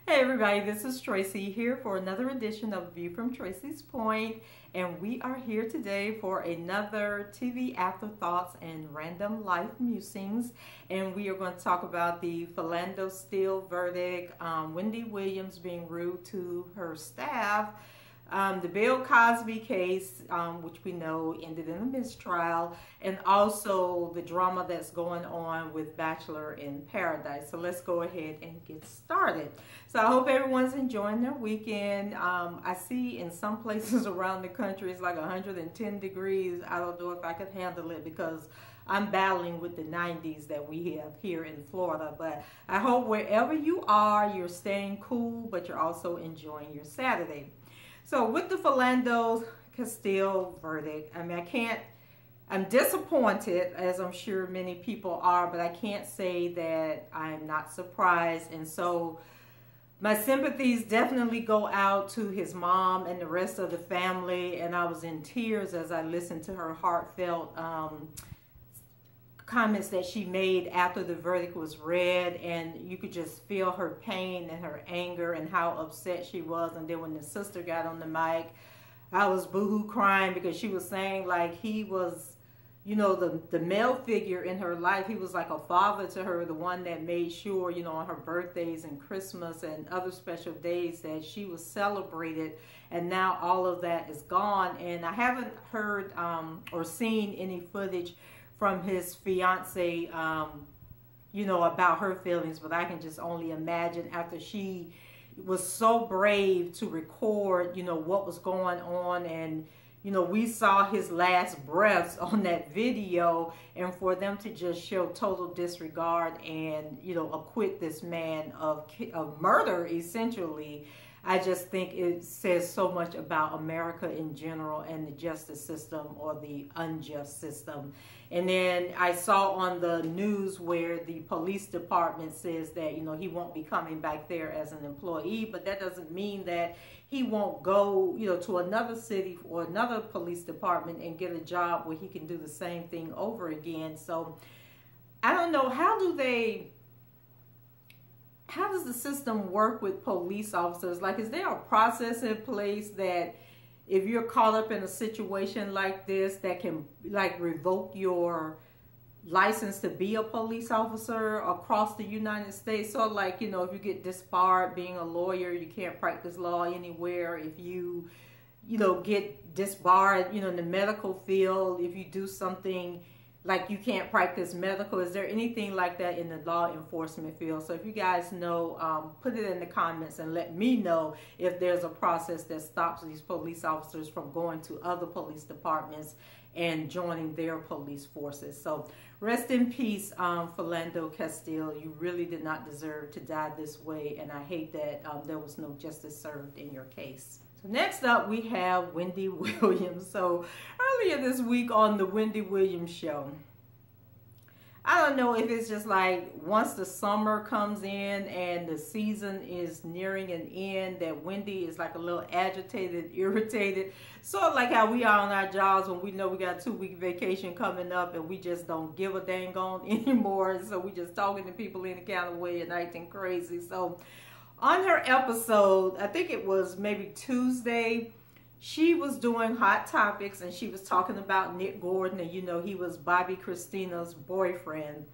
Hey everybody, this is Tracy here for another edition of View from Tracy's Point, and we are here today for another TV Afterthoughts and Random Life Musings, and we are going to talk about the Philando Castile verdict, Wendy Williams being rude to her staff, the Bill Cosby case, which we know ended in a mistrial, and also the drama that's going on with Bachelor in Paradise. So let's go ahead and get started. So I hope everyone's enjoying their weekend. I see in some places around the country it's like 110 degrees. I don't know if I could handle it because I'm battling with the 90s that we have here in Florida. But I hope wherever you are, you're staying cool, but you're also enjoying your Saturday. So with the Philando Castile verdict, I mean, I'm disappointed, as I'm sure many people are, but I can't say that I'm not surprised. And so my sympathies definitely go out to his mom and the rest of the family. And I was in tears as I listened to her heartfelt comments that she made after the verdict was read, and you could just feel her pain and her anger and how upset she was. And then when the sister got on the mic, I was boohoo crying because she was saying like he was, you know, the male figure in her life. He was like a father to her, the one that made sure, you know, on her birthdays and Christmas and other special days that she was celebrated. And now all of that is gone. And I haven't heard or seen any footage from his fiance, you know, about her feelings, but I can just only imagine after she was so brave to record, you know, what was going on. And, you know, we saw his last breaths on that video, and for them to just show total disregard and, you know, acquit this man of murder, essentially, I just think it says so much about America in general and the justice system, or the unjust system. And then I saw on the news where the police department says that, you know, he won't be coming back there as an employee, but that doesn't mean that he won't go, you know, to another city or another police department and get a job where he can do the same thing over again. So I don't know, how does the system work with police officers? Like, is there a process in place that if you're caught up in a situation like this that can like revoke your license to be a police officer across the United States? So like, you know, if you get disbarred being a lawyer, you can't practice law anywhere. If you know, get disbarred, you know, in the medical field, if you do something like you can't practice medical, is there anything like that in the law enforcement field? So if you guys know, put it in the comments and let me know if there's a process that stops these police officers from going to other police departments and joining their police forces. So rest in peace, Philando Castile. You really did not deserve to die this way, and I hate that there was no justice served in your case. So next up, we have Wendy Williams. So earlier this week on the Wendy Williams show, I don't know if it's just like once the summer comes in and the season is nearing an end, that Wendy is like a little agitated, irritated. Sort of like how we are on our jobs when we know we got a 2-week vacation coming up and we just don't give a dang on anymore. So we just talking to people in a kind of way and acting crazy. So on her episode, I think it was maybe Tuesday, she was doing Hot Topics and she was talking about Nick Gordon, and you know, he was Bobby Christina's boyfriend.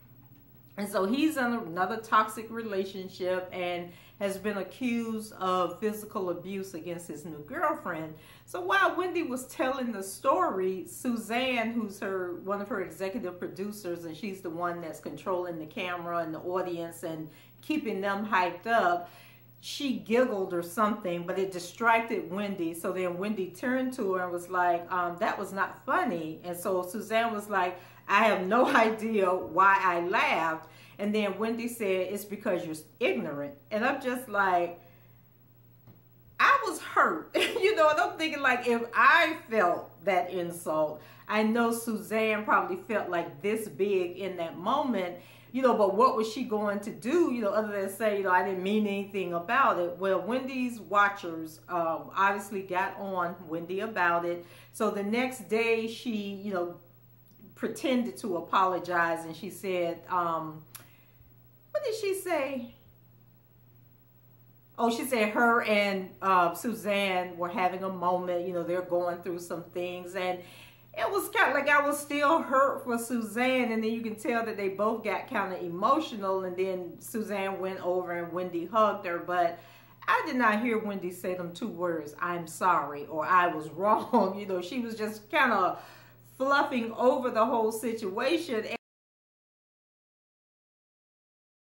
And so he's in another toxic relationship and has been accused of physical abuse against his new girlfriend. So while Wendy was telling the story, Suzanne, who's one of her executive producers, and she's the one that's controlling the camera and the audience and keeping them hyped up, she giggled or something, but it distracted Wendy. So then Wendy turned to her and was like, that was not funny. And so Suzanne was like, I have no idea why I laughed. And then Wendy said, it's because you're ignorant. And I'm just like, I was hurt. You know, and I'm thinking like, if I felt that insult, I know Suzanne probably felt like this big in that moment. You know, but what was she going to do, you know, other than say, you know, I didn't mean anything about it? Well, Wendy's watchers obviously got on Wendy about it. So the next day she, you know, pretended to apologize, and she said, what did she say? Oh, she said her and Suzanne were having a moment. You know, they're going through some things, and it was kind of like I was still hurt for Suzanne, and then you can tell that they both got kind of emotional, and then Suzanne went over and Wendy hugged her, but I did not hear Wendy say them two words, "I'm sorry," or "I was wrong." You know, she was just kind of fluffing over the whole situation.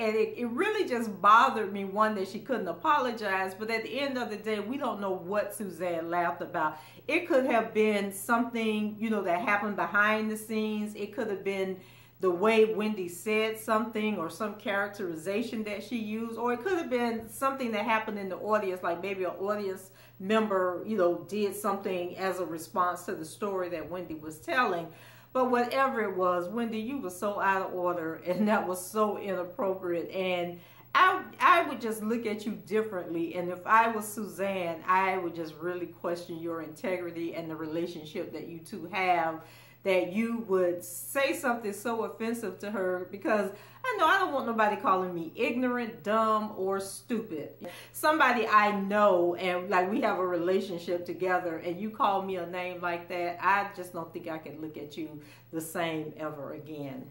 And it really just bothered me, one, that she couldn't apologize. But at the end of the day, we don't know what Suzanne laughed about. It could have been something, you know, that happened behind the scenes. It could have been the way Wendy said something, or some characterization that she used. Or it could have been something that happened in the audience, like maybe an audience member, you know, did something as a response to the story that Wendy was telling. But whatever it was, Wendy, you were so out of order, and that was so inappropriate. And I would just look at you differently. And if I was Suzanne, I would just really question your integrity and the relationship that you two have, that you would say something so offensive to her, because I know I don't want nobody calling me ignorant, dumb, or stupid. Somebody I know, and like we have a relationship together, and you call me a name like that, I just don't think I can look at you the same ever again.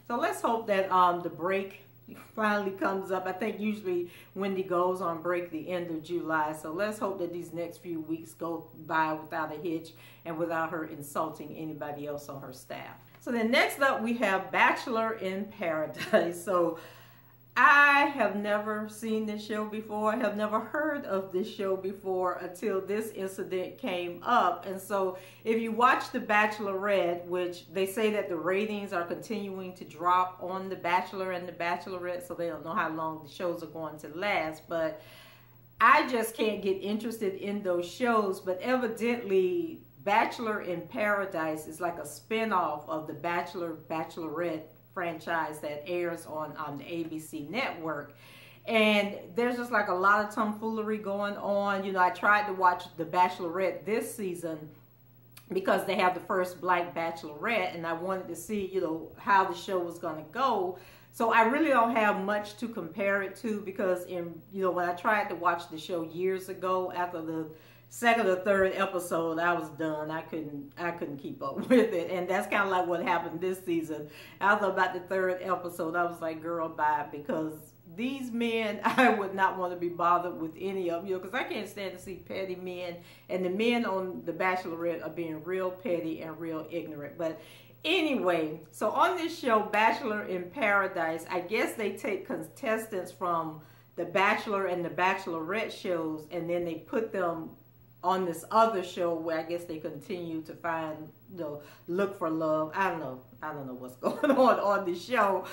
So let's hope that the break finally comes up. I think usually Wendy goes on break the end of July, so let's hope that these next few weeks go by without a hitch and without her insulting anybody else on her staff. So then next up we have Bachelor in Paradise. So I have never seen this show before. I have never heard of this show before until this incident came up. And so if you watch The Bachelorette, which they say that the ratings are continuing to drop on The Bachelor and The Bachelorette, so they don't know how long the shows are going to last. But I just can't get interested in those shows. But evidently, Bachelor in Paradise is like a spinoff of the Bachelor, Bachelorette franchise that airs on the ABC network. And there's just like a lot of tomfoolery going on. You know, I tried to watch The Bachelorette this season because they have the first black bachelorette, and I wanted to see, you know, how the show was going to go. So I really don't have much to compare it to, because in, you know, when I tried to watch the show years ago, after the second or third episode, I was done. I couldn't keep up with it. And that's kind of like what happened this season. After about the third episode, I was like, girl, bye, because these men, I would not want to be bothered with any of them, you know, because I can't stand to see petty men, and the men on The Bachelorette are being real petty and real ignorant. But anyway, so on this show, Bachelor in Paradise, I guess they take contestants from The Bachelor and The Bachelorette shows, and then they put them on this other show where I guess they continue to find, you know, look for love. I don't know what's going on this show.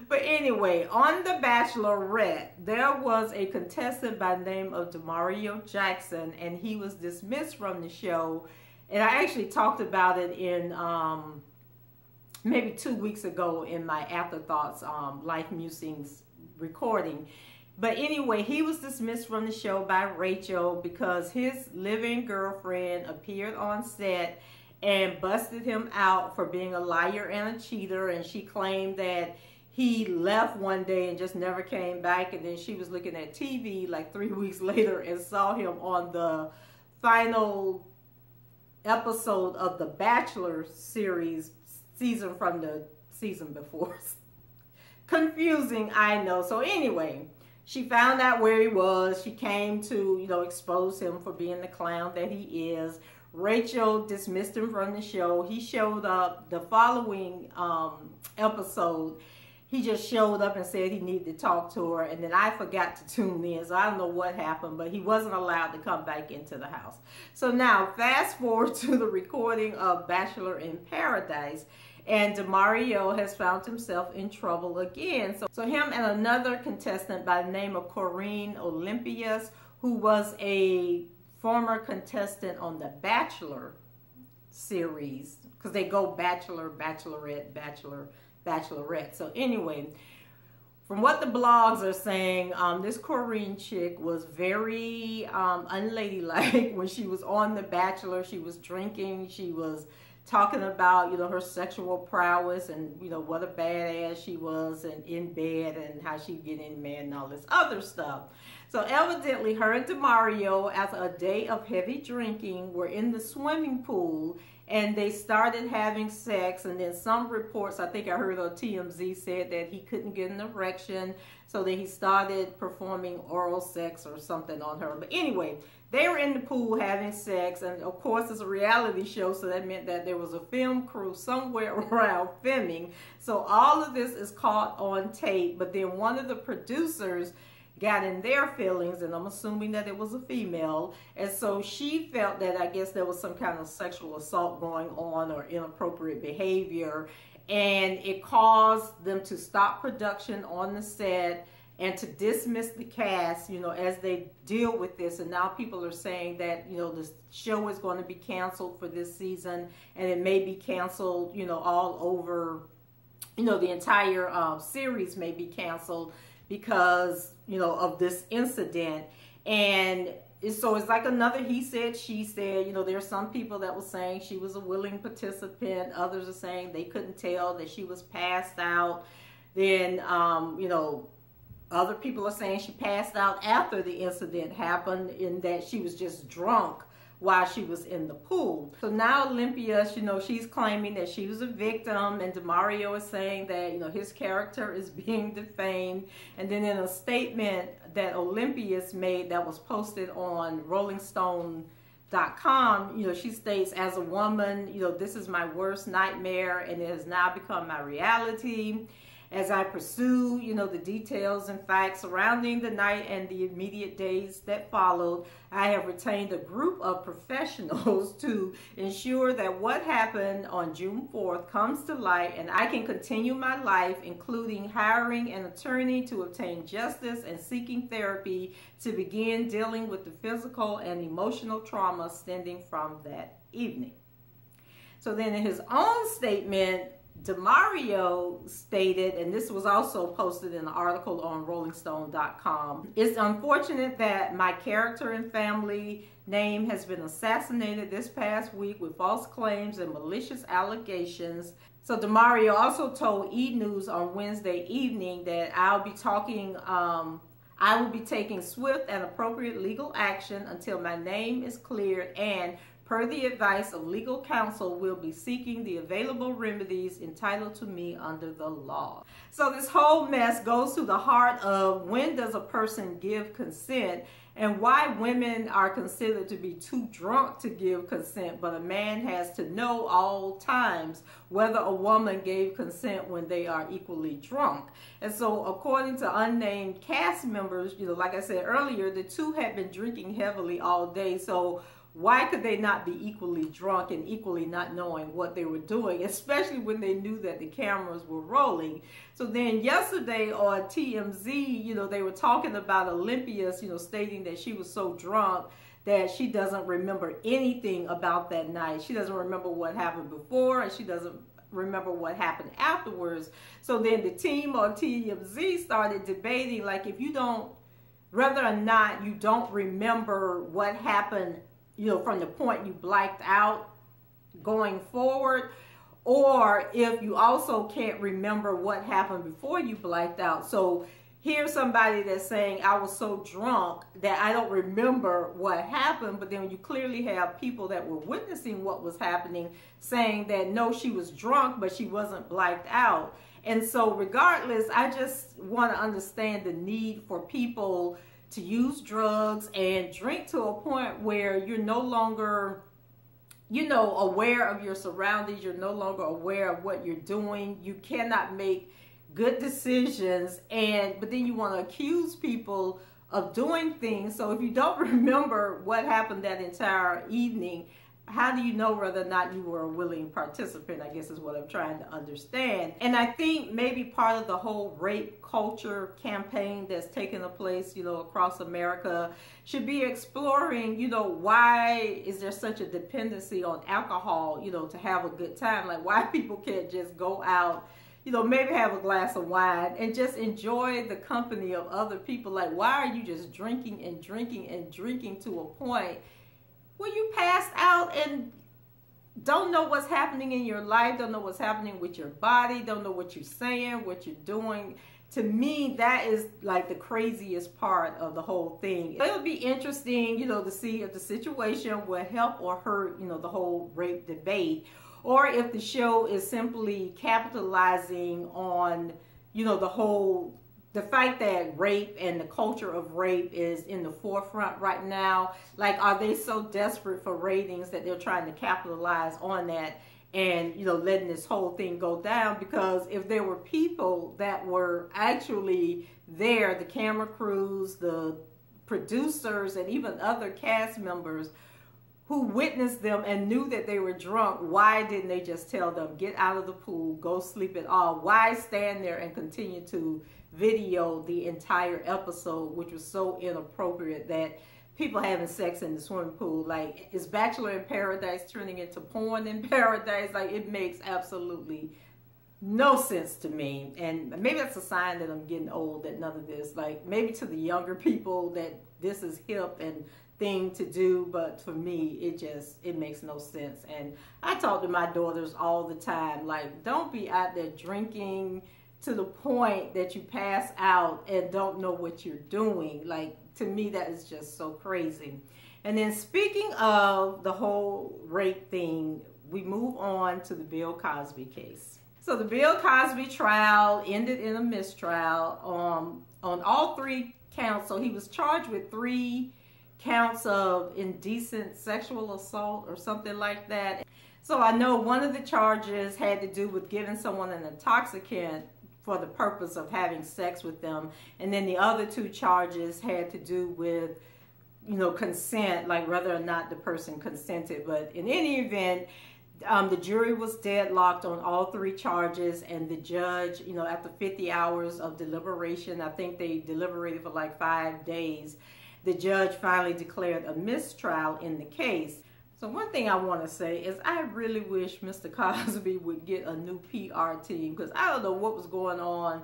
But anyway, on The Bachelorette, there was a contestant by the name of Demario Jackson, and he was dismissed from the show. And I actually talked about it in maybe 2 weeks ago in my Afterthoughts Life Musings recording. But anyway, he was dismissed from the show by Rachel because his living girlfriend appeared on set and busted him out for being a liar and a cheater. And she claimed that he left one day and just never came back. And then she was looking at TV like 3 weeks later and saw him on the final episode of the Bachelor series season from the season before. Confusing, I know. So anyway, she found out where he was. She came to, you know, expose him for being the clown that he is. Rachel dismissed him from the show. He showed up the following episode. He just showed up and said he needed to talk to her, and then I forgot to tune in, so I don't know what happened, but he wasn't allowed to come back into the house. So now, fast forward to the recording of Bachelor in Paradise, and Demario has found himself in trouble again. So him and another contestant by the name of Corinne Olympios, who was a former contestant on the Bachelor series, because they go Bachelor, Bachelorette, Bachelor, Bachelorette. So anyway, from what the blogs are saying, this Corinne chick was very unladylike when she was on The Bachelor. She was drinking, she was talking about, you know, her sexual prowess and, you know, what a badass she was and in bed and how she'd get in bed and all this other stuff. So evidently her and Demario, after a day of heavy drinking, were in the swimming pool and they started having sex. And then some reports, I think I heard on TMZ, said that he couldn't get an erection, so that he started performing oral sex or something on her. But anyway, they were in the pool having sex, and of course it's a reality show, so that meant that there was a film crew somewhere around filming. So all of this is caught on tape. But then one of the producers got in their feelings, and I'm assuming that it was a female, and so she felt that, I guess, there was some kind of sexual assault going on or inappropriate behavior, and it caused them to stop production on the set and to dismiss the cast, you know, as they deal with this. And now people are saying that, you know, the show is going to be canceled for this season, and it may be canceled, you know, all over, you know, the entire series may be canceled because, you know, of this incident. And so it's like another he said, she said. You know, there are some people that were saying she was a willing participant. Others are saying they couldn't tell, that she was passed out. Then, you know, other people are saying she passed out after the incident happened, and that she was just drunk while she was in the pool. So now Olympios, you know, she's claiming that she was a victim, and Demario is saying that, you know, his character is being defamed. And then in a statement that Olympios made that was posted on rollingstone.com, you know, she states, as a woman, you know, this is my worst nightmare, and it has now become my reality. As I pursue, you know, the details and facts surrounding the night and the immediate days that followed, I have retained a group of professionals to ensure that what happened on June 4th comes to light, and I can continue my life, including hiring an attorney to obtain justice and seeking therapy to begin dealing with the physical and emotional trauma stemming from that evening. So then in his own statement, Demario stated, and this was also posted in an article on rollingstone.com, it's unfortunate that my character and family name has been assassinated this past week with false claims and malicious allegations. So Demario also told E! News on Wednesday evening that I will be taking swift and appropriate legal action until my name is cleared, and per the advice of legal counsel, will be seeking the available remedies entitled to me under the law. So this whole mess goes to the heart of, when does a person give consent, and why women are considered to be too drunk to give consent, but a man has to know all times whether a woman gave consent when they are equally drunk. And so according to unnamed cast members, you know, like I said earlier, the two had been drinking heavily all day. So why could they not be equally drunk and equally not knowing what they were doing, especially when they knew that the cameras were rolling? So then yesterday on TMZ, you know, they were talking about Olympios, you know, stating that she was so drunk that she doesn't remember anything about that night. She doesn't remember what happened before, and she doesn't remember what happened afterwards. So then the team on TMZ started debating, like, if you don't, whether or not you don't remember what happened, you know, from the point you blacked out going forward, or if you also can't remember what happened before you blacked out. So here's somebody that's saying, I was so drunk that I don't remember what happened, but then you clearly have people that were witnessing what was happening saying that no, she was drunk, but she wasn't blacked out. And so regardless, I just want to understand the need for people to use drugs and drink to a point where you're no longer, you know, aware of your surroundings. You're no longer aware of what you're doing. You cannot make good decisions, but then you want to accuse people of doing things. So if you don't remember what happened that entire evening, how do you know whether or not you were a willing participant, I guess is what I'm trying to understand. And I think maybe part of the whole rape culture campaign that's taking place, you know, across America should be exploring, you know, why is there such a dependency on alcohol, you know, to have a good time? Like, why people can't just go out, you know, maybe have a glass of wine and just enjoy the company of other people. Like, why are you just drinking and drinking and drinking to a point where you passed out and don't know what's happening in your life, don't know what's happening with your body, don't know what you're saying, what you're doing. To me, that is like the craziest part of the whole thing. It'll be interesting, you know, to see if the situation will help or hurt, you know, the whole rape debate, or if the show is simply capitalizing on, you know, the fact that rape and the culture of rape is in the forefront right now. Like, are they so desperate for ratings that they're trying to capitalize on that and, you know, letting this whole thing go down? Because if there were people that were actually there, the camera crews, the producers, and even other cast members who witnessed them and knew that they were drunk, why didn't they just tell them, get out of the pool, go sleep it off? Why stand there and continue to video the entire episode, which was so inappropriate, that people having sex in the swimming pool? Like, is Bachelor in Paradise turning into porn in paradise? Like, it makes absolutely no sense to me. And maybe that's a sign that I'm getting old, that none of this, like, maybe to the younger people that this is hip and thing to do, but for me, it makes no sense. And I talk to my daughters all the time, like, don't be out there drinking to the point that you pass out and don't know what you're doing. Like, to me, that is just so crazy. And then, speaking of the whole rape thing, we move on to the Bill Cosby case. So the Bill Cosby trial ended in a mistrial on all 3 counts. So he was charged with 3 counts of indecent sexual assault or something like that. So I know one of the charges had to do with giving someone an intoxicant for the purpose of having sex with them. And then the other 2 charges had to do with, you know, consent, like whether or not the person consented. But in any event, the jury was deadlocked on all 3 charges, and the judge, you know, after 50 hours of deliberation, I think they deliberated for like 5 days, the judge finally declared a mistrial in the case. So one thing I want to say is I really wish Mr. Cosby would get a new PR team, because I don't know what was going on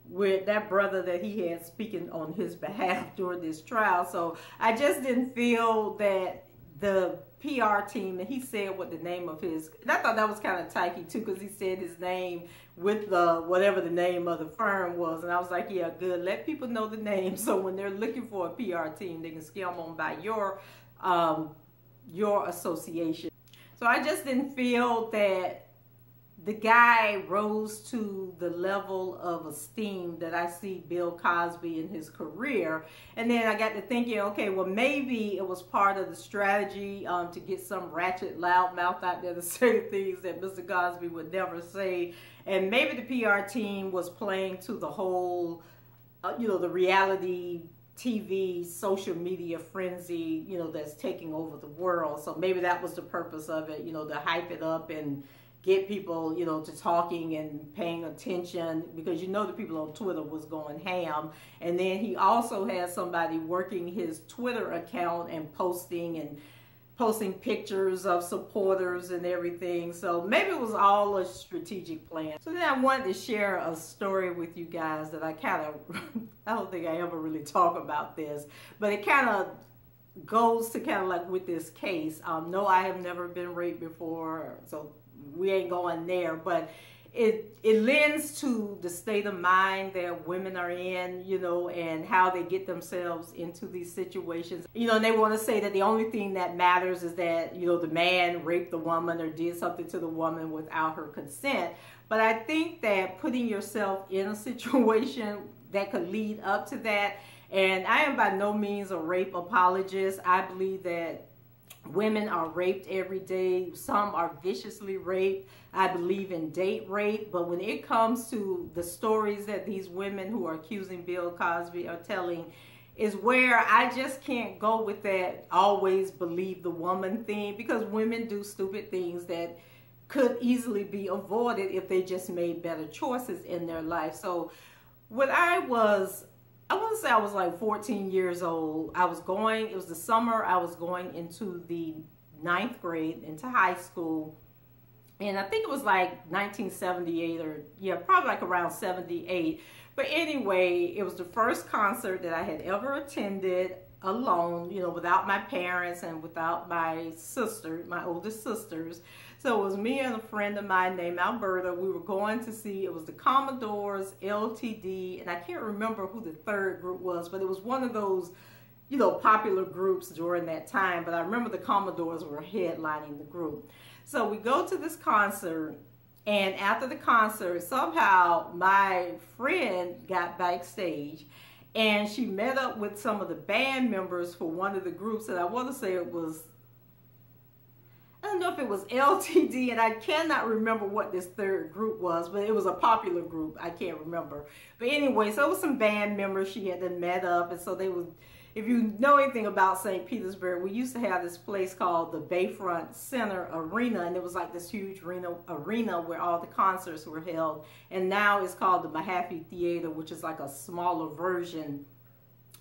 with that brother that he had speaking on his behalf during this trial. So I just didn't feel that the PR team, and he said what the name of his, and I thought that was kind of tacky too, because he said his name with the whatever the name of the firm was, and I was like, yeah, good, let people know the name, so when they're looking for a PR team, they can skim on by your association. So I just didn't feel that the guy rose to the level of esteem that I see Bill Cosby in his career. And then I got to thinking, okay, well, maybe it was part of the strategy to get some ratchet loudmouth out there to say things that Mr. Cosby would never say. And maybe the PR team was playing to the whole, you know, the reality TV, social media frenzy, you know, that's taking over the world. So maybe that was the purpose of it, you know, to hype it up and get people, you know, to talking and paying attention, because you know the people on Twitter was going ham. And then he also had somebody working his Twitter account and posting pictures of supporters and everything. So maybe it was all a strategic plan. So then I wanted to share a story with you guys that I kind of, I don't think I ever really talk about this, but it kind of goes to kind of like with this case. No, I have never been raped before, so we ain't going there, but it lends to the state of mind that women are in, you know, and how they get themselves into these situations. You know, and they want to say that the only thing that matters is that, you know, the man raped the woman or did something to the woman without her consent. But I think that putting yourself in a situation that could lead up to that, and I am by no means a rape apologist. I believe that women are raped every day. Some are viciously raped. I believe in date rape. But when it comes to the stories that these women who are accusing Bill Cosby are telling, is where I just can't go with that always believe the woman thing, because women do stupid things that could easily be avoided if they just made better choices in their life. So when I want to say I was like 14 years old. It was the summer I was going into the 9th grade, into high school. And I think it was like 1978 or, yeah, probably like around 78. But anyway, it was the first concert that I had ever attended alone, you know, without my parents and without my sister, my older sisters. So it was me and a friend of mine named Alberta. We were going to see, it was the Commodores, LTD, and I can't remember who the third group was, but it was one of those, you know, popular groups during that time. But I remember the Commodores were headlining the group. So we go to this concert, and after the concert, somehow my friend got backstage, and she met up with some of the band members for one of the groups, and I want to say it was, I don't know if it was LTD, and I cannot remember what this third group was, but it was a popular group. I can't remember. But anyway, so it was some band members she had then met up, and so they was, if you know anything about St. Petersburg, we used to have this place called the Bayfront Center Arena, and it was like this huge arena where all the concerts were held. And now it's called the Mahaffey Theater, which is like a smaller version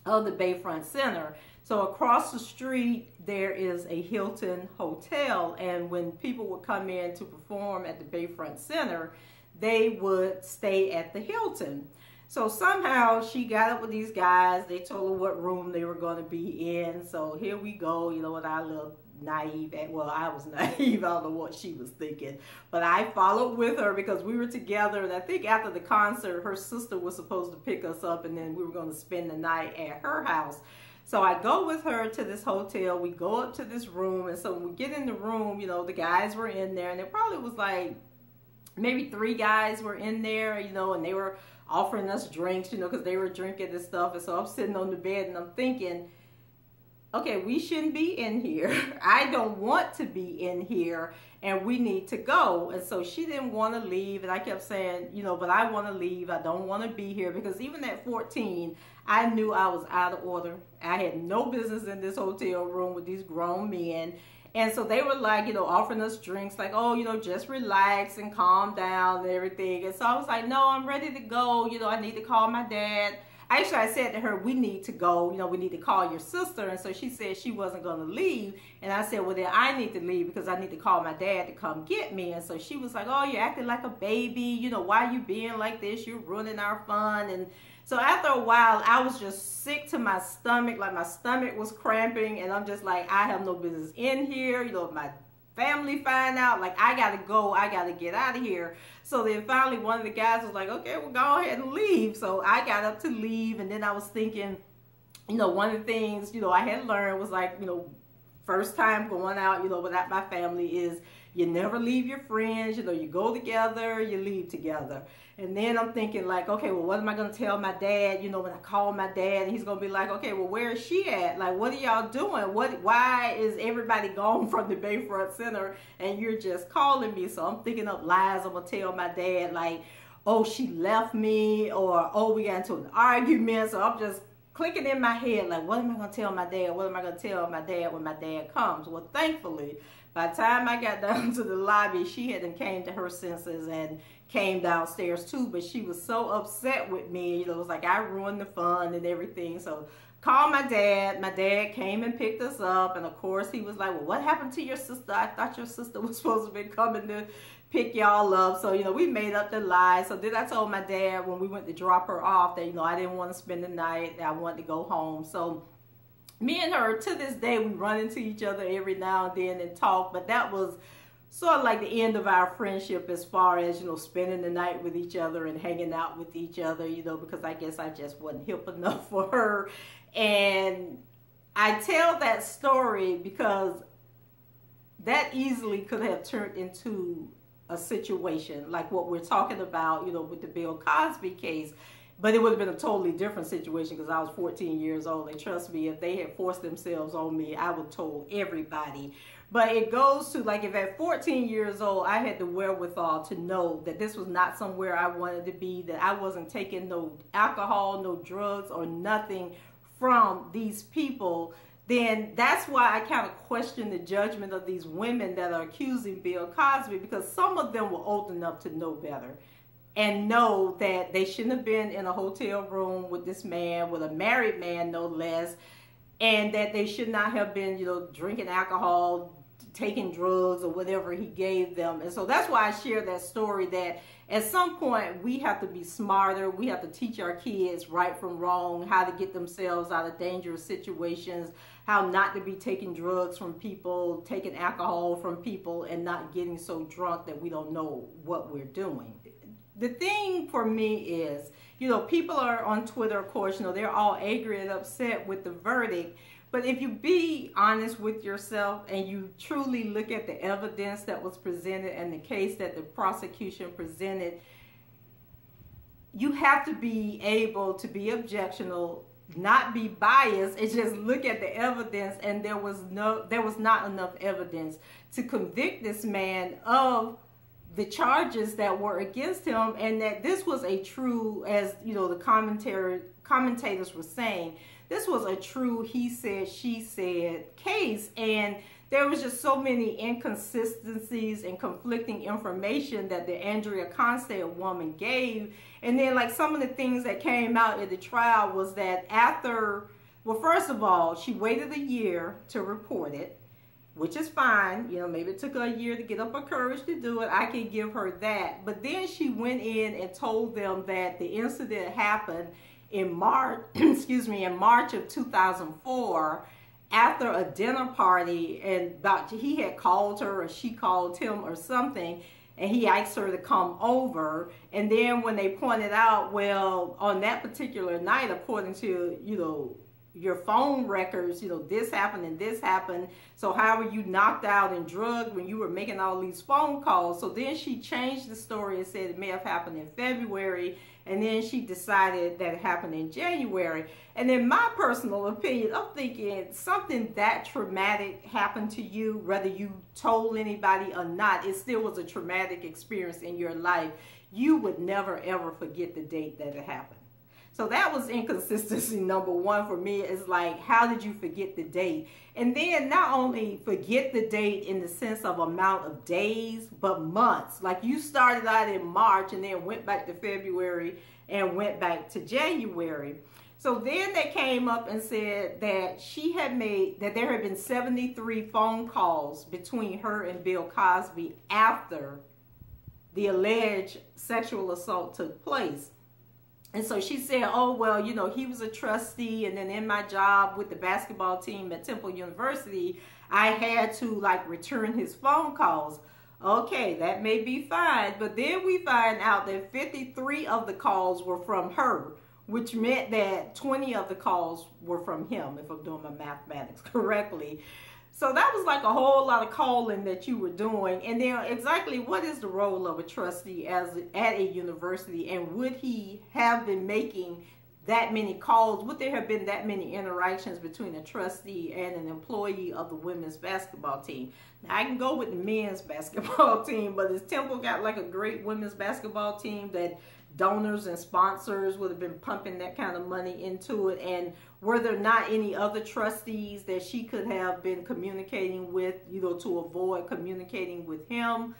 of the Bayfront Center. So across the street, there is a Hilton Hotel, and when people would come in to perform at the Bayfront Center, they would stay at the Hilton. So somehow she got up with these guys. They told her what room they were going to be in. So here we go, you know, with our little naive, well, I was naive. I don't know what she was thinking. But I followed with her because we were together. And I think after the concert, her sister was supposed to pick us up, and then we were going to spend the night at her house. So I go with her to this hotel. We go up to this room. And so when we get in the room, you know, the guys were in there. And it probably was like maybe 3 guys were in there, you know, and they were offering us drinks, you know, because they were drinking and stuff. And so I'm sitting on the bed and I'm thinking, okay, we shouldn't be in here. I don't want to be in here, and we need to go. And so she didn't want to leave, and I kept saying, you know, but I want to leave. I don't want to be here, because even at 14, I knew I was out of order. I had no business in this hotel room with these grown men. And so they were like, you know, offering us drinks, like, oh, you know, just relax and calm down and everything. And so I was like, no, I'm ready to go. You know, I need to call my dad. Actually, I said to her, we need to go. You know, we need to call your sister. And so she said she wasn't going to leave. And I said, well, then I need to leave because I need to call my dad to come get me. And so she was like, oh, you're acting like a baby. You know, why are you being like this? You're ruining our fun. And so after a while, I was just sick to my stomach. Like, my stomach was cramping. And I'm just like, I have no business in here. You know, if my family find out, like, I got to go. I got to get out of here. So then finally one of the guys was like, okay, well, go ahead and leave. So I got up to leave. And then I was thinking, you know, one of the things, you know, I had learned was like, you know, first time going out, you know, without my family is you never leave your friends. You know, you go together, you leave together. And then I'm thinking like, okay, well, what am I going to tell my dad? You know, when I call my dad, and he's going to be like, okay, well, where is she at? Like, what are y'all doing? Why is everybody gone from the Bayfront Center and you're just calling me? So I'm thinking up lies I'm going to tell my dad, like, oh, she left me, or, oh, we got into an argument. So I'm just clicking in my head, like, what am I going to tell my dad? What am I going to tell my dad when my dad comes? Well, thankfully, by the time I got down to the lobby, she hadn't came to her senses and came downstairs too, but she was so upset with me. You know, it was like I ruined the fun and everything. So called my dad. My dad came and picked us up, and of course he was like, well, what happened to your sister? I thought your sister was supposed to be coming to pick y'all up. So, you know, we made up the lie. So then I told my dad when we went to drop her off that, you know, I didn't want to spend the night, that I wanted to go home. So me and her, to this day, we run into each other every now and then and talk, but that was sort of like the end of our friendship as far as, you know, spending the night with each other and hanging out with each other, you know, because I guess I just wasn't hip enough for her. And I tell that story because that easily could have turned into a situation like what we're talking about, you know, with the Bill Cosby case. But it would have been a totally different situation because I was 14 years old. And trust me, if they had forced themselves on me, I would have told everybody. But it goes to, like, if at 14 years old, I had the wherewithal to know that this was not somewhere I wanted to be, that I wasn't taking no alcohol, no drugs, or nothing from these people, then that's why I kind of question the judgment of these women that are accusing Bill Cosby, because some of them were old enough to know better and know that they shouldn't have been in a hotel room with this man, with a married man no less, and that they should not have been, you know, drinking alcohol, taking drugs or whatever he gave them. And so that's why I share that story, that at some point we have to be smarter. We have to teach our kids right from wrong, how to get themselves out of dangerous situations, how not to be taking drugs from people, taking alcohol from people, and not getting so drunk that we don't know what we're doing. The thing for me is, you know, people are on Twitter, of course, you know, they're all angry and upset with the verdict. But if you be honest with yourself and you truly look at the evidence that was presented and the case that the prosecution presented, you have to be able to be objectional, not be biased, and just look at the evidence. And there was not enough evidence to convict this man of the charges that were against him, and that this was a true, as you know, the commentators were saying, this was a true he said, she said case. And there was just so many inconsistencies and conflicting information that the Andrea Castile woman gave. And then, like, some of the things that came out at the trial was that after, well, first of all, she waited a year to report it, which is fine. You know, maybe it took her a year to get up her courage to do it. I can give her that. But then she went in and told them that the incident happened in March, excuse me, in March of 2004, after a dinner party, and he had called her or she called him or something, and he asked her to come over. And then when they pointed out, well, on that particular night, according to, you know, your phone records, you know, this happened and this happened. So how were you knocked out and drugged when you were making all these phone calls? So then she changed the story and said it may have happened in February. And then she decided that it happened in January. And in my personal opinion, I'm thinking something that traumatic happened to you, whether you told anybody or not, it still was a traumatic experience in your life. You would never, ever forget the date that it happened. So that was inconsistency number one for me. Is like, how did you forget the date? And then not only forget the date in the sense of amount of days, but months. Like, you started out in March and then went back to February and went back to January. So then they came up and said that there had been 73 phone calls between her and Bill Cosby after the alleged sexual assault took place. And so she said, oh, well, you know, he was a trustee, and then in my job with the basketball team at Temple University, I had to, like, return his phone calls. Okay, that may be fine. But then we find out that 53 of the calls were from her, which meant that 20 of the calls were from him, if I'm doing my mathematics correctly. So that was like a whole lot of calling that you were doing. And then exactly what is the role of a trustee at a university? And would he have been making that many calls? Would there have been that many interactions between a trustee and an employee of the women's basketball team? Now, I can go with the men's basketball team, but has Temple got like a great women's basketball team that donors and sponsors would have been pumping that kind of money into it? And were there not any other trustees that she could have been communicating with, you know, to avoid communicating with him?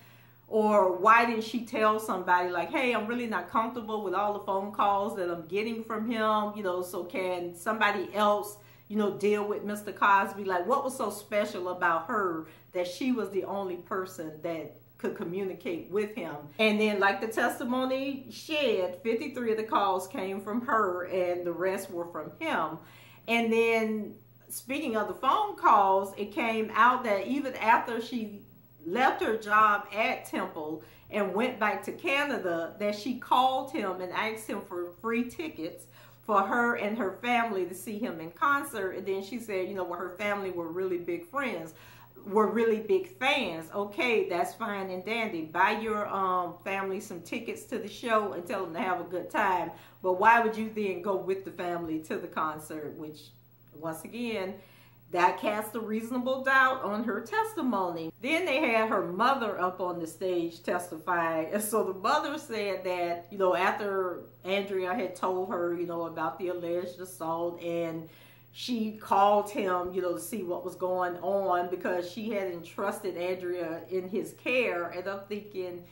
Or why didn't she tell somebody like, hey, I'm really not comfortable with all the phone calls that I'm getting from him, you know, so can somebody else, you know, deal with Mr. Cosby? Like, what was so special about her that she was the only person that could communicate with him? And then, like the testimony said, 53 of the calls came from her and the rest were from him. And then, speaking of the phone calls, it came out that even after she left her job at Temple and went back to Canada, that she called him and asked him for free tickets for her and her family to see him in concert. And then she said, you know, well, her family were really big friends, were really big fans. Okay, that's fine and dandy. Buy your family some tickets to the show and tell them to have a good time. But why would you then go with the family to the concert? Which, once again, that cast a reasonable doubt on her testimony. Then they had her mother up on the stage testifying. And so the mother said that, you know, after Andrea had told her, you know, about the alleged assault, and she called him, you know, to see what was going on because she had entrusted Andrea in his care. And I'm thinking,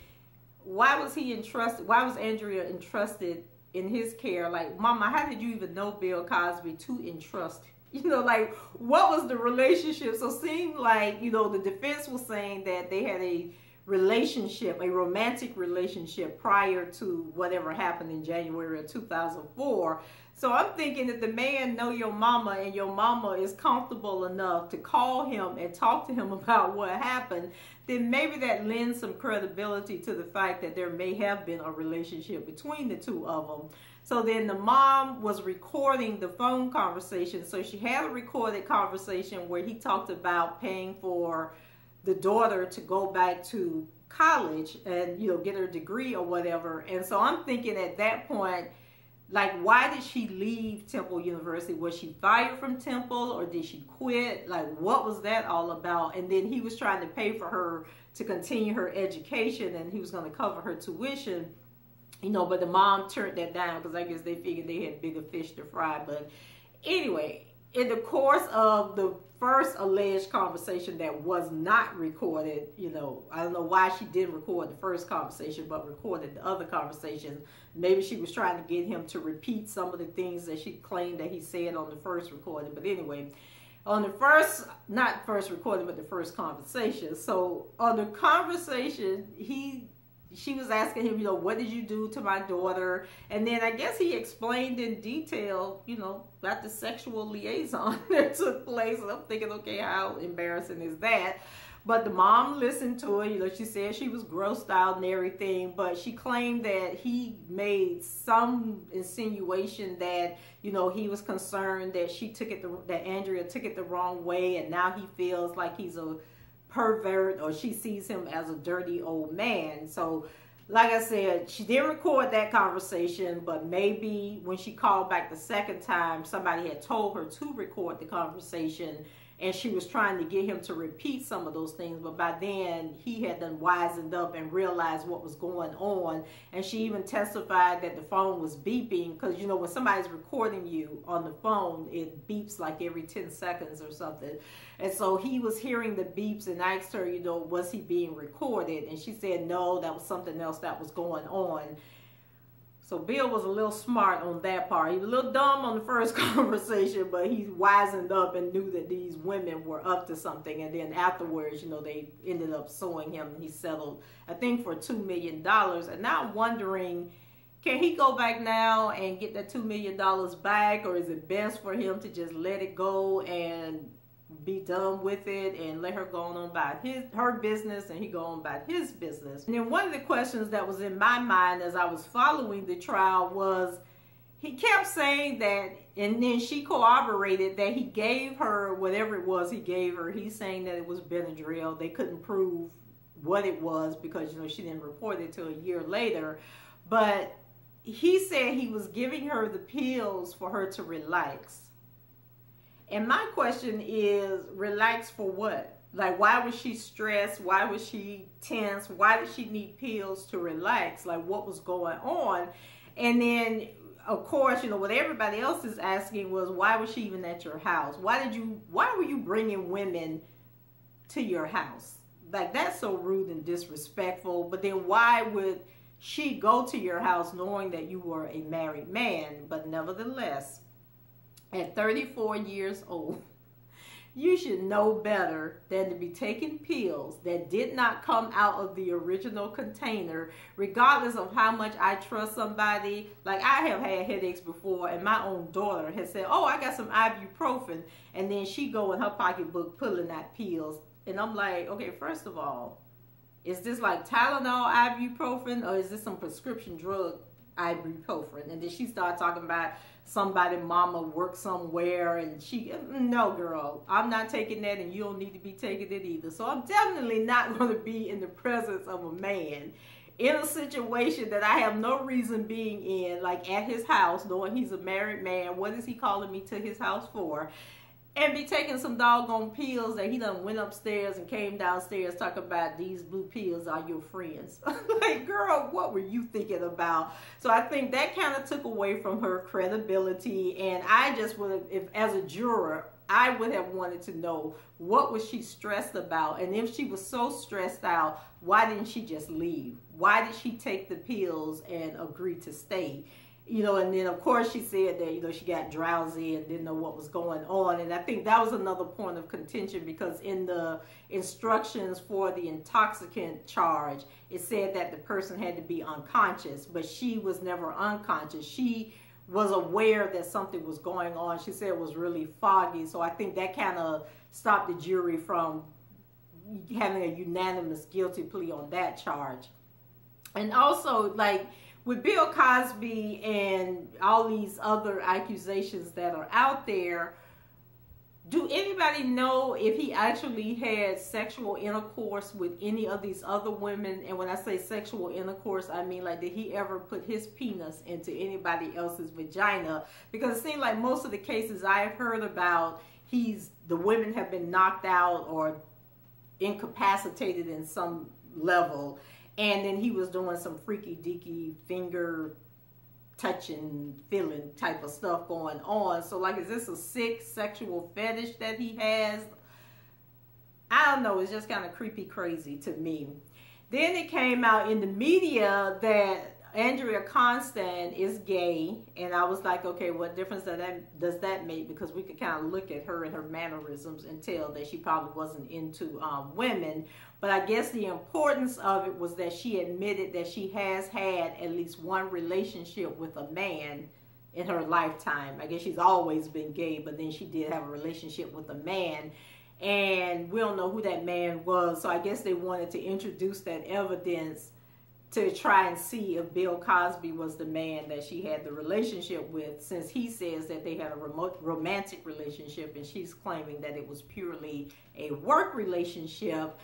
why was Andrea entrusted in his care? Like, Mama, how did you even know Bill Cosby to entrust You know, like, what was the relationship? So it seemed like, you know, the defense was saying that they had a relationship, a romantic relationship prior to whatever happened in January of 2004. So I'm thinking that the man know your mama and your mama is comfortable enough to call him and talk to him about what happened, then maybe that lends some credibility to the fact that there may have been a relationship between the two of them. So then the mom was recording the phone conversation. So she had a recorded conversation where he talked about paying for the daughter to go back to college and, you know, get her degree or whatever. And so I'm thinking at that point, like, why did she leave Temple University? Was she fired from Temple, or did she quit? Like, what was that all about? And then he was trying to pay for her to continue her education, and he was going to cover her tuition, you know, but the mom turned that down because I guess they figured they had bigger fish to fry. But anyway, in the course of the first alleged conversation that was not recorded, you know, I don't know why she didn't record the first conversation but recorded the other conversations. Maybe she was trying to get him to repeat some of the things that she claimed that he said on the first recording. But anyway, on the first, not first recording, but the first conversation. So on the conversation, she was asking him, you know, what did you do to my daughter? And then I guess he explained in detail, you know, about the sexual liaison that took place. And I'm thinking, okay, how embarrassing is that? But the mom listened to it. You know, she said she was grossed out and everything, but she claimed that he made some insinuation that, you know, he was concerned that that Andrea took it the wrong way, and now he feels like he's a pervert, or she sees him as a dirty old man. So like I said, she didn't record that conversation, but maybe when she called back the second time, somebody had told her to record the conversation, and she was trying to get him to repeat some of those things. But by then, he had done wisened up and realized what was going on. And she even testified that the phone was beeping, because, you know, when somebody's recording you on the phone, it beeps like every 10 seconds or something. And so he was hearing the beeps and asked her, you know, was he being recorded? And she said, no, that was something else that was going on. So Bill was a little smart on that part. He was a little dumb on the first conversation, but he wisened up and knew that these women were up to something. And then afterwards, you know, they ended up suing him, and he settled, I think, for $2 million. And now I'm wondering, can he go back now and get that $2 million back, or is it best for him to just let it go and be done with it and let her go on about her business, and he go on about his business? And then one of the questions that was in my mind as I was following the trial was, he kept saying that, and then she corroborated that he gave her whatever it was he gave her. He's saying that it was Benadryl. They couldn't prove what it was because, you know, she didn't report it till a year later. But he said he was giving her the pills for her to relax. And my question is, relax for what? Like, why was she stressed? Why was she tense? Why did she need pills to relax? Like, what was going on? And then, of course, you know, what everybody else is asking was, why was she even at your house? Why were you bringing women to your house? Like, that's so rude and disrespectful. But then why would she go to your house knowing that you were a married man? But nevertheless, at 34 years old, you should know better than to be taking pills that did not come out of the original container, regardless of how much I trust somebody. Like, I have had headaches before, and my own daughter has said, oh, I got some ibuprofen, and then she go in her pocketbook pulling out pills. And I'm like, okay, first of all, is this like Tylenol ibuprofen, or is this some prescription drug ibuprofen? And then she started talking about somebody mama worked somewhere, and she, no girl, I'm not taking that, and you don't need to be taking it either. So I'm definitely not going to be in the presence of a man in a situation that I have no reason being in, like at his house, knowing he's a married man. What is he calling me to his house for? And be taking some doggone pills that he done went upstairs and came downstairs talking about, these blue pills are your friends. Like, girl, what were you thinking about? So I think that kind of took away from her credibility. And I just would have, if as a juror, I would have wanted to know, what was she stressed about? And if she was so stressed out, why didn't she just leave? Why did she take the pills and agree to stay? you know, and then of course she said that, you know, she got drowsy and didn't know what was going on. And I think that was another point of contention, because in the instructions for the intoxicant charge, it said that the person had to be unconscious, but she was never unconscious. She was aware that something was going on. She said it was really foggy. So I think that kind of stopped the jury from having a unanimous guilty plea on that charge. And also, like, with Bill Cosby and all these other accusations that are out there, do anybody know if he actually had sexual intercourse with any of these other women? And when I say sexual intercourse, I mean, like, did he ever put his penis into anybody else's vagina? Because it seems like most of the cases I've heard about, the women have been knocked out or incapacitated in some level, and then he was doing some freaky deaky finger touching, feeling type of stuff going on. So, like, is this a sick sexual fetish that he has? I don't know. It's just kind of creepy crazy to me. Then it came out in the media that Andrea Constand is gay, and I was like, okay, what difference does that make? Because we could kind of look at her and her mannerisms and tell that she probably wasn't into women. But I guess the importance of it was that she admitted that she has had at least one relationship with a man in her lifetime. I guess she's always been gay, but then she did have a relationship with a man, and we don't know who that man was. So I guess they wanted to introduce that evidence to try and see if Bill Cosby was the man that she had the relationship with, since he says that they had a romantic relationship and she's claiming that it was purely a work relationship.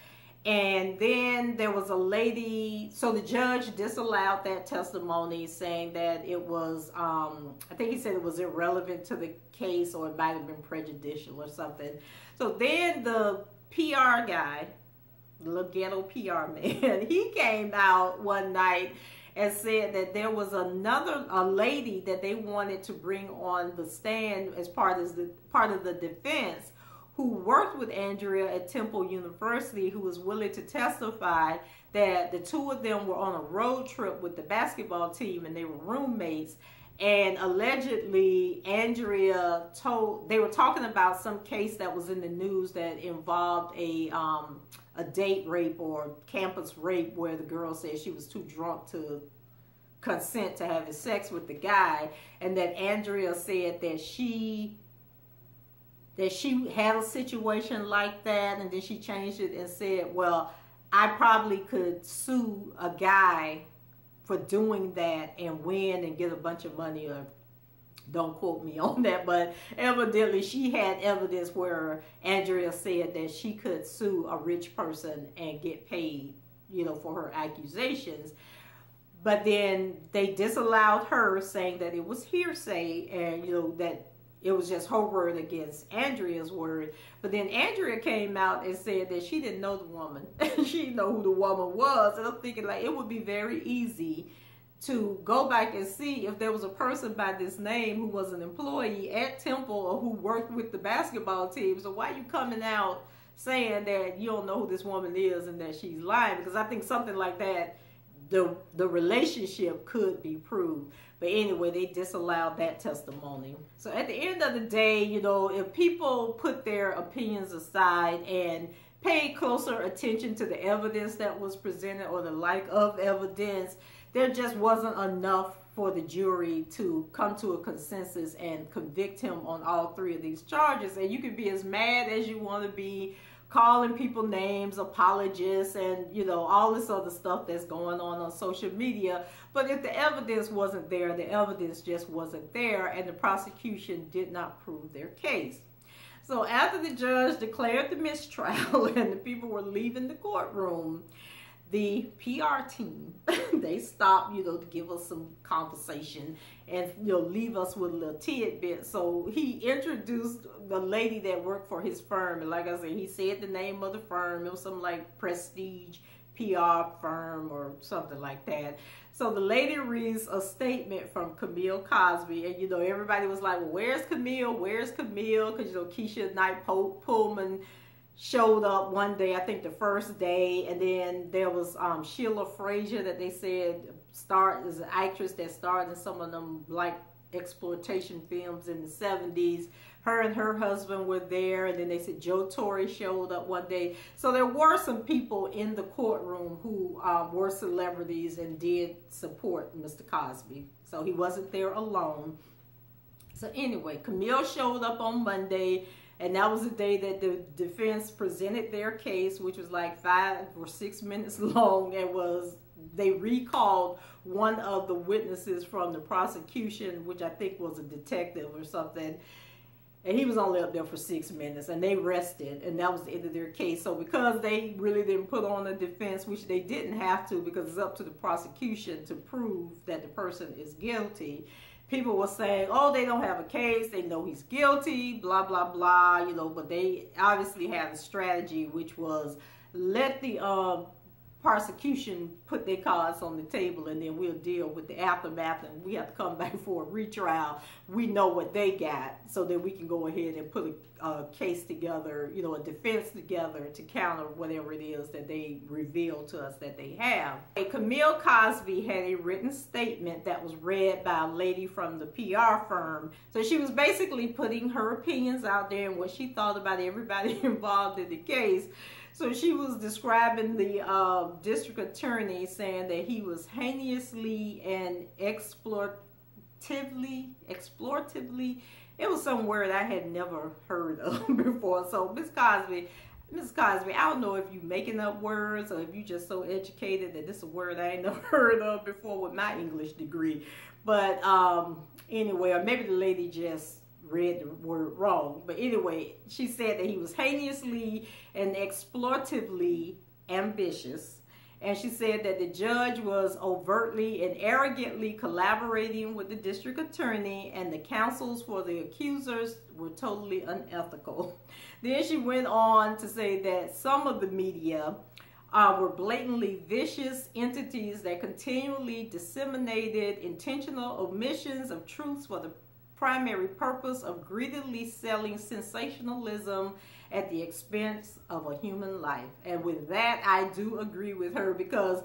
And then there was a lady, so the judge disallowed that testimony, saying that it was, I think he said it was irrelevant to the case, or it might have been prejudicial or something. So then the PR guy, the little ghetto PR man, he came out one night and said that there was a lady that they wanted to bring on the stand as part of the defense, who worked with Andrea at Temple University, who was willing to testify that the two of them were on a road trip with the basketball team and they were roommates. And allegedly, Andrea they were talking about some case that was in the news that involved a date rape or campus rape, where the girl said she was too drunk to consent to having sex with the guy, and that Andrea said that she had a situation like that, and then she changed it and said, well, I probably could sue a guy for doing that and win and get a bunch of money, or don't quote me on that, but evidently she had evidence where Andrea said that she could sue a rich person and get paid, you know, for her accusations. But then they disallowed her, saying that it was hearsay, and, you know, that it was just her word against Andrea's word. But then Andrea came out and said that she didn't know the woman. She didn't know who the woman was. And I'm thinking, like, it would be very easy to go back and see if there was a person by this name who was an employee at Temple or who worked with the basketball team. So why are you coming out saying that you don't know who this woman is and that she's lying? Because I think something like that, the relationship could be proved. But anyway, they disallowed that testimony. So at the end of the day, you know, if people put their opinions aside and pay closer attention to the evidence that was presented, or the lack of evidence, there just wasn't enough for the jury to come to a consensus and convict him on all three of these charges. And you can be as mad as you want to be, calling people names, apologists, and, you know, all this other stuff that's going on social media. But if the evidence wasn't there, the evidence just wasn't there, and the prosecution did not prove their case. So after the judge declared the mistrial and the people were leaving the courtroom, the PR team, they stopped, you know, to give us some conversation and, you know, leave us with a little tidbit. So he introduced the lady that worked for his firm. And like I said, he said the name of the firm. It was something like Prestige PR firm or something like that. So the lady reads a statement from Camille Cosby. And, you know, everybody was like, well, where's Camille? Where's Camille? Because, you know, Keisha Knight Pullman showed up one day, I think the first day, and then there was Sheila Frazier that they said starred as an actress that starred in some of them like exploitation films in the 70s. Her and her husband were there, and then they said Joe Torre showed up one day. So there were some people in the courtroom who were celebrities and did support Mr. Cosby. So he wasn't there alone. So anyway, Camille showed up on Monday, and that was the day that the defense presented their case, which was like 5 or 6 minutes long. They recalled one of the witnesses from the prosecution, which I think was a detective or something. And he was only up there for 6 minutes, and they rested, and that was the end of their case. So because they really didn't put on a defense, which they didn't have to, because it's up to the prosecution to prove that the person is guilty, people were saying, oh, they don't have a case, they know he's guilty, blah, blah, blah, you know, but they obviously had a strategy, which was let the prosecution put their cards on the table, and then we'll deal with the aftermath, and we have to come back for a retrial. We know what they got, so that we can go ahead and put a case together, you know, a defense together to counter whatever it is that they reveal to us that they have. Camille Cosby had a written statement that was read by a lady from the PR firm. So she was basically putting her opinions out there and what she thought about everybody involved in the case. So she was describing the district attorney, saying that he was heinously and exploratively, it was some word I had never heard of before. So Miss Cosby, I don't know if you making up words or if you just so educated that this is a word I ain't never heard of before with my English degree. But anyway, or maybe the lady just read the word wrong. But anyway, she said that he was heinously and exploitatively ambitious. And she said that the judge was overtly and arrogantly collaborating with the district attorney, and the counsels for the accusers were totally unethical. Then she went on to say that some of the media were blatantly vicious entities that continually disseminated intentional omissions of truths for the primary purpose of greedily selling sensationalism at the expense of a human life. And with that, I do agree with her, because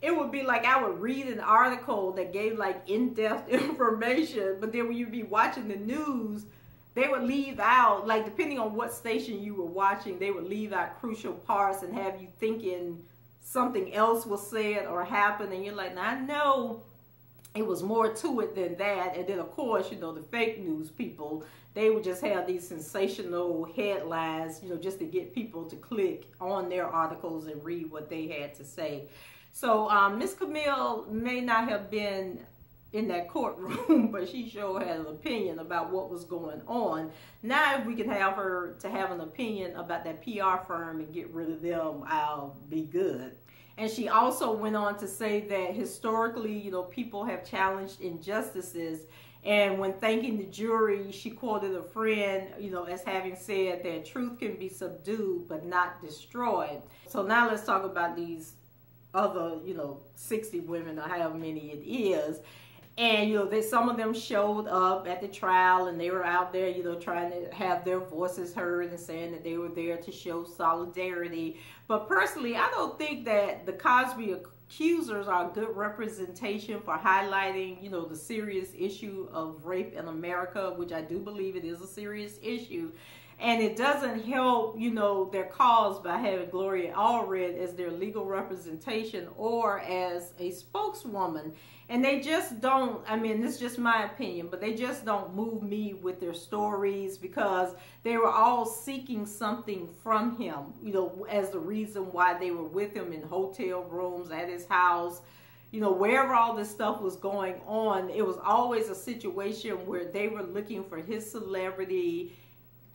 it would be like I would read an article that gave like in-depth information, but then when you'd be watching the news, they would leave out, like depending on what station you were watching, they would leave out crucial parts and have you thinking something else was said or happened, and you're like, now I know it was more to it than that. And then of course, you know, the fake news people, they would just have these sensational headlines, you know, just to get people to click on their articles and read what they had to say. So Miss Camille may not have been in that courtroom, but she sure had an opinion about what was going on. Now, if we can have her to have an opinion about that PR firm and get rid of them, I'll be good. And she also went on to say that historically, you know, people have challenged injustices. And when thanking the jury, she quoted a friend, you know, as having said that truth can be subdued but not destroyed. So now let's talk about these other, you know, 60 women or however many it is. And, you know, some of them showed up at the trial, and they were out there, you know, trying to have their voices heard and saying that they were there to show solidarity. But personally, I don't think that the Cosby accusers are a good representation for highlighting, you know, the serious issue of rape in America, which I do believe it is a serious issue. And it doesn't help, you know, their cause by having Gloria Allred as their legal representation or as a spokeswoman. And they just don't, I mean, this is just my opinion, but they just don't move me with their stories, because they were all seeking something from him, you know, as the reason why they were with him in hotel rooms, at his house, you know, wherever all this stuff was going on. It was always a situation where they were looking for his celebrity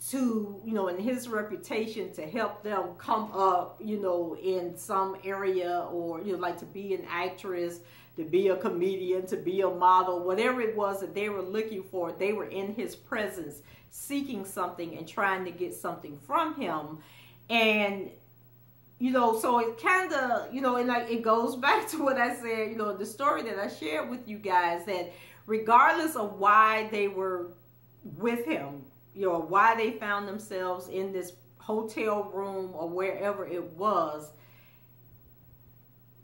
to, you know, and his reputation to help them come up, you know, in some area, or, you know, like to be an actress, to be a comedian, to be a model, whatever it was that they were looking for. They were in his presence seeking something and trying to get something from him. And, you know, so it kind of, you know, and like it goes back to what I said, you know, the story that I shared with you guys, that regardless of why they were with him, you know, why they found themselves in this hotel room or wherever it was,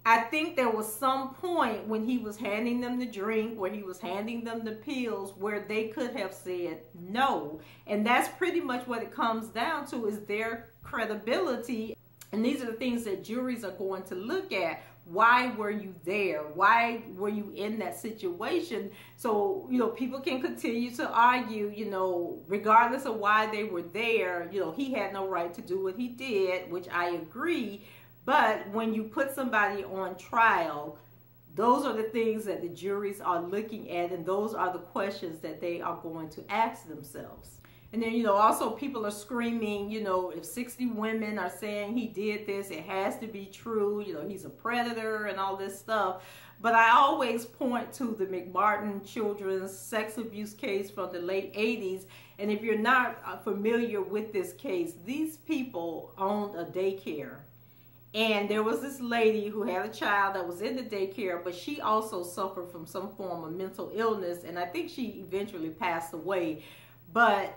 I think there was some point when he was handing them the drink, where he was handing them the pills, where they could have said no. And that's pretty much what it comes down to, is their credibility. And these are the things that juries are going to look at. Why were you there? Why were you in that situation? So, people can continue to argue, regardless of why they were there, he had no right to do what he did, which I agree. But when you put somebody on trial, those are the things that the juries are looking at, and those are the questions that they are going to ask themselves. And then, also people are screaming, if 60 women are saying he did this, it has to be true, he's a predator and all this stuff. But I always point to the McMartin children's sex abuse case from the late 80s. And if you're not familiar with this case, these people owned a daycare. And there was this lady who had a child that was in the daycare, but she also suffered from some form of mental illness. And I think she eventually passed away. But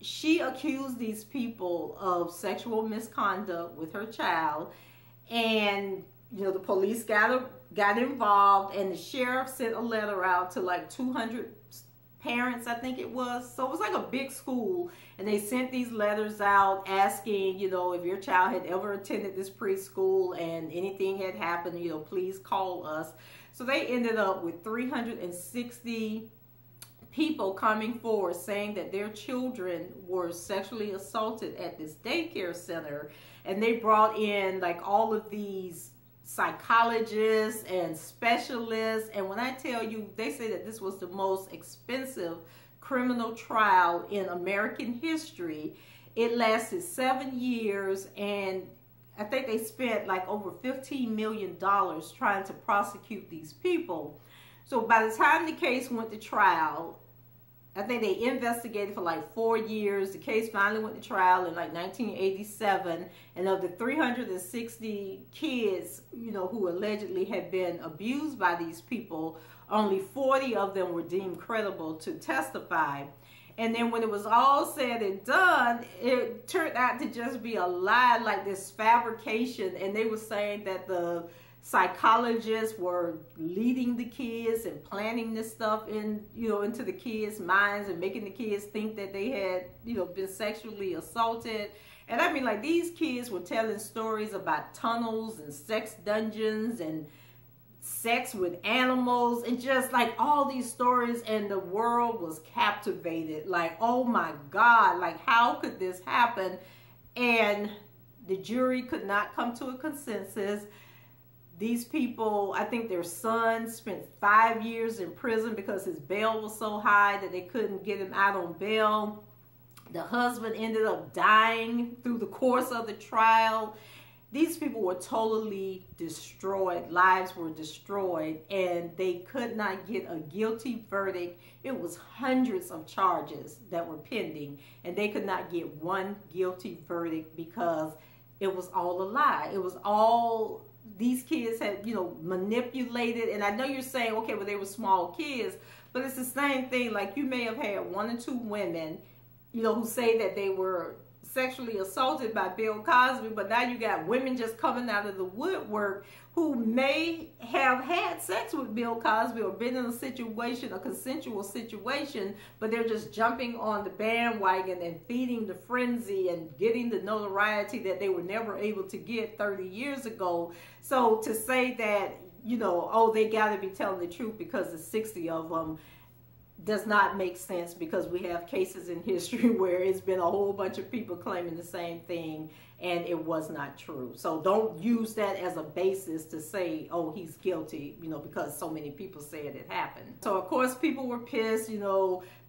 she accused these people of sexual misconduct with her child. And, the police got involved, and the sheriff sent a letter out to like 200 parents, I think it was. So it was like a big school, and they sent these letters out asking, if your child had ever attended this preschool and anything had happened, please call us. So they ended up with 360 people coming forward saying that their children were sexually assaulted at this daycare center. And they brought in like all of these psychologists and specialists. And when I tell you, they say that this was the most expensive criminal trial in American history. It lasted 7 years, and I think they spent like over $15 million trying to prosecute these people. So by the time the case went to trial, I think they investigated for like 4 years. The case finally went to trial in like 1987. And of the 360 kids, who allegedly had been abused by these people, only 40 of them were deemed credible to testify. And then when it was all said and done, it turned out to just be a lie, like this fabrication. And they were saying that the psychologists were leading the kids and planting this stuff in, into the kids' minds and making the kids think that they had, been sexually assaulted. And I mean, like, these kids were telling stories about tunnels and sex dungeons and sex with animals and just like all these stories, and the world was captivated. Like, oh my God, like, how could this happen? And the jury could not come to a consensus. These people, I think their son spent 5 years in prison because his bail was so high that they couldn't get him out on bail. The husband ended up dying through the course of the trial. These people were totally destroyed. Lives were destroyed, and they could not get a guilty verdict. It was hundreds of charges that were pending, and they could not get one guilty verdict because it was all a lie. It was all... These kids had, manipulated. And I know you're saying, okay, well, they were small kids, but it's the same thing. Like, you may have had 1 or 2 women, who say that they were sexually assaulted by Bill Cosby, but now you got women just coming out of the woodwork who may have had sex with Bill Cosby or been in a situation, a consensual situation, but they're just jumping on the bandwagon and feeding the frenzy and getting the notoriety that they were never able to get 30 years ago. So to say that, oh, they got to be telling the truth because there's 60 of them, does not make sense, because we have cases in history where it's been a whole bunch of people claiming the same thing and it was not true. So don't use that as a basis to say, oh, he's guilty, because so many people said it happened. So of course people were pissed,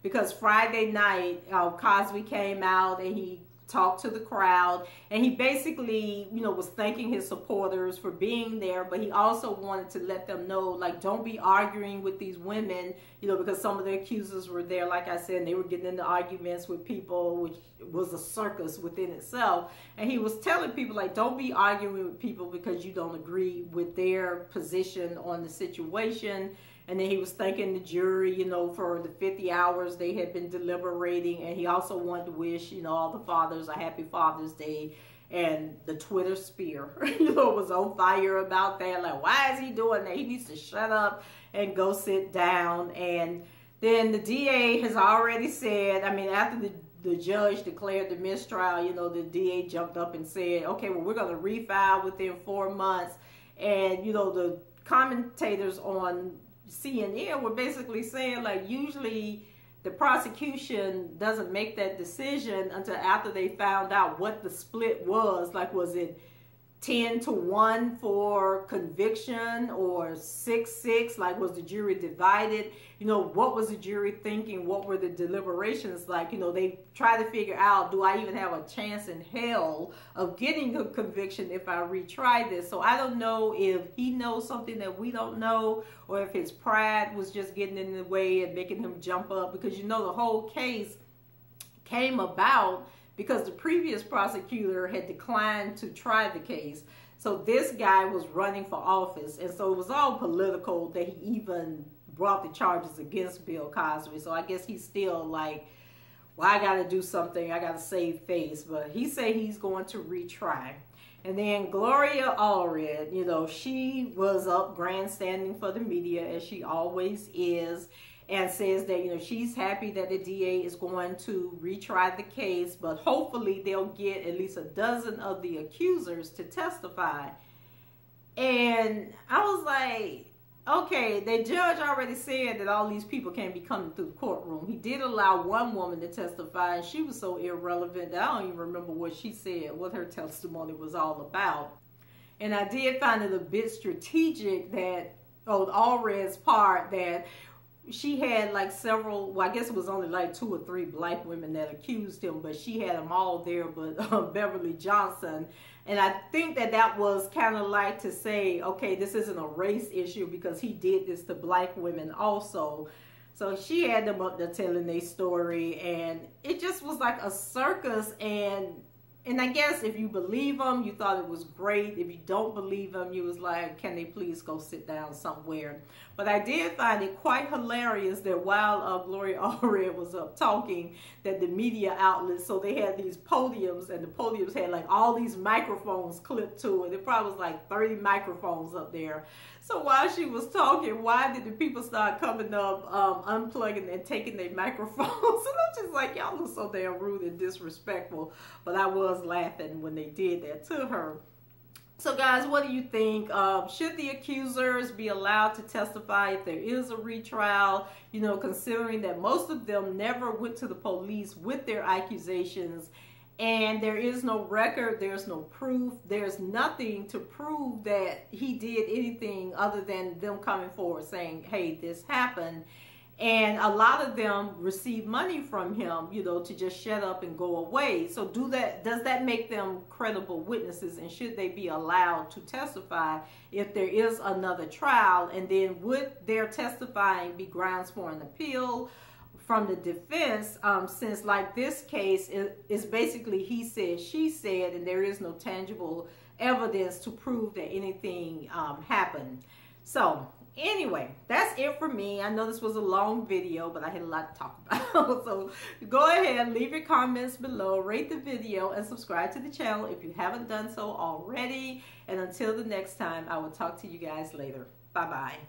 because Friday night Cosby came out and he talked to the crowd, and he basically, was thanking his supporters for being there, but he also wanted to let them know, like, don't be arguing with these women, because some of the accusers were there, like I said, and they were getting into arguments with people, which was a circus within itself. And he was telling people, like, don't be arguing with people because you don't agree with their position on the situation. And then he was thanking the jury, for the 50 hours they had been deliberating. And he also wanted to wish, all the fathers a happy Father's Day. and the Twitter sphere, was on fire about that. Like, why is he doing that? He needs to shut up and go sit down. And then the DA has already said, I mean, after the judge declared the mistrial, the DA jumped up and said, okay, well, we're going to refile within 4 months. And, the commentators on CNN were basically saying, like, usually the prosecution doesn't make that decision until after they found out what the split was. Like, was it 10-1 for conviction or 6-6? Like, was the jury divided? What was the jury thinking? What were the deliberations like? They try to figure out, do I even have a chance in hell of getting a conviction if I retry this? So I don't know if he knows something that we don't know, or if his pride was just getting in the way and making him jump up, because the whole case came about because the previous prosecutor had declined to try the case. So this guy was running for office, and so it was all political that he even brought the charges against Bill Cosby. So I guess he's still like, well, I got to do something. I got to save face. But he said he's going to retry. And then Gloria Allred, she was up grandstanding for the media, as she always is, and says that, she's happy that the DA is going to retry the case, but hopefully they'll get at least a dozen of the accusers to testify. And I was like, okay, the judge already said that all these people can't be coming through the courtroom. He did allow one woman to testify, and she was so irrelevant that I don't even remember what she said, what her testimony was all about. And I did find it a bit strategic that, on Allred's part, that she had like several, well, I guess it was only like 2 or 3 black women that accused him, but she had them all there but Beverly Johnson. And I think that was kind of like to say, okay, this isn't a race issue because he did this to black women also. So she had them up there telling their story, and it just was like a circus. And I guess if you believe them, you thought it was great. If you don't believe them, you was like, can they please go sit down somewhere? But I did find it quite hilarious that while Gloria Allred was up talking, that the media outlets, so they had these podiums, and the podiums had like all these microphones clipped to it. It probably was like 30 microphones up there. So while she was talking, why did the people start coming up, unplugging and taking their microphones? And I'm just like, y'all look so damn rude and disrespectful. But I was laughing when they did that to her. So guys, what do you think? Should the accusers be allowed to testify if there is a retrial? Considering that most of them never went to the police with their accusations, and there is no record, there's no proof, there's nothing to prove that he did anything other than them coming forward saying, hey, this happened. And a lot of them receive money from him, to just shut up and go away. So does that make them credible witnesses, and should they be allowed to testify if there is another trial? And then would their testifying be grounds for an appeal from the defense, since like this case is basically he said, she said, and there is no tangible evidence to prove that anything happened. So anyway, that's it for me. I know this was a long video, but I had a lot to talk about. So go ahead, leave your comments below, rate the video, and subscribe to the channel if you haven't done so already. And until the next time, I will talk to you guys later. Bye-bye.